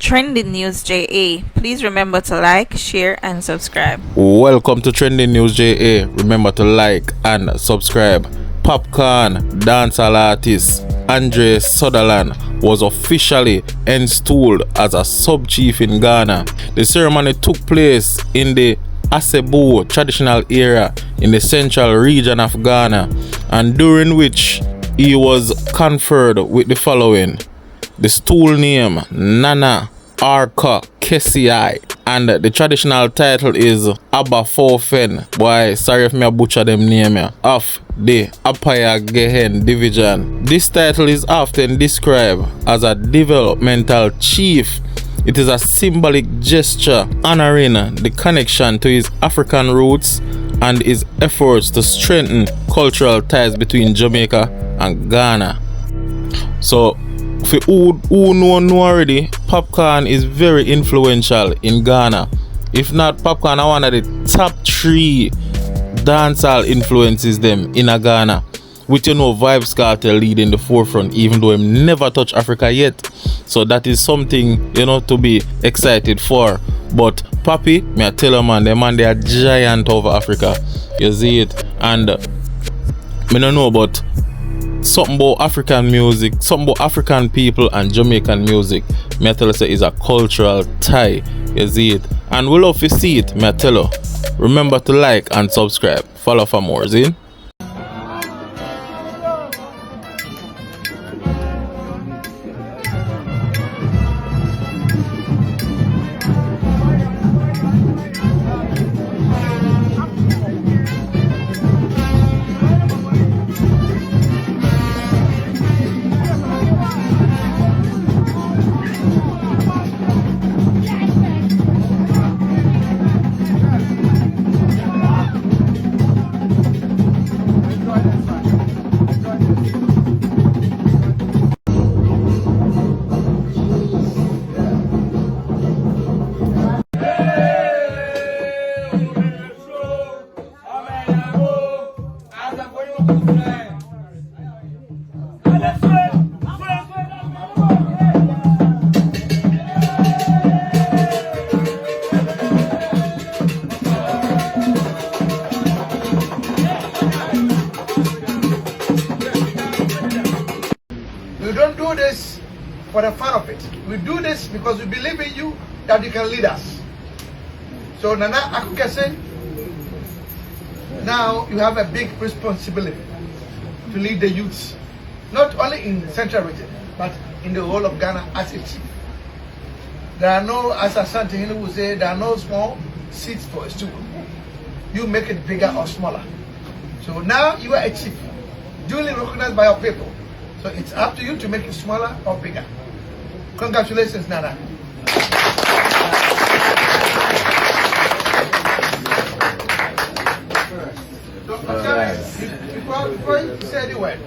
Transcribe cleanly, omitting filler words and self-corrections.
Trending News JA. Please remember to like, share, and subscribe. Welcome to Trending News JA. Remember to like and subscribe. Popcaan dancehall artist Andre Sutherland was officially installed as a sub-chief in Ghana. The ceremony took place in the Asebu traditional area in the central region of Ghana, and during which he was conferred with the following: the stool name Nana Akro Kese, and the traditional title is Okofo. Boy, sorry if me butcher them name of the Apaya Gehen division. This title is often described as a developmental chief. It is a symbolic gesture honoring the connection to his African roots and his efforts to strengthen cultural ties between Jamaica and Ghana. So, for who know already, Popcaan is very influential in Ghana. If not, Popcaan are one of the top 3 dancehall influences them in Ghana. With Vybz Kartel leading the forefront, even though him never touched Africa yet. So that is something, to be excited for. But Papi, me I tell you man, they are giant over Africa. You see it? And me don't know about something about African music, something about African people and Jamaican music. Me I tell you say is a cultural tie. You see it? And we love to see it, me I tell you. Remember to like and subscribe. Follow for more, see? We don't do this for the fun of it. We do this because we believe in you that you can lead us. So Nana Akro Kese, now you have a big responsibility to lead the youths, not only in the central region, but in the whole of Ghana as a chief. There are no, as Asante Hinu would say, there are no small seats for a stool. You make it bigger or smaller. So now you are a chief, duly recognized by your people. So it's up to you to make it smaller or bigger. Congratulations, Nana. Before you say the word,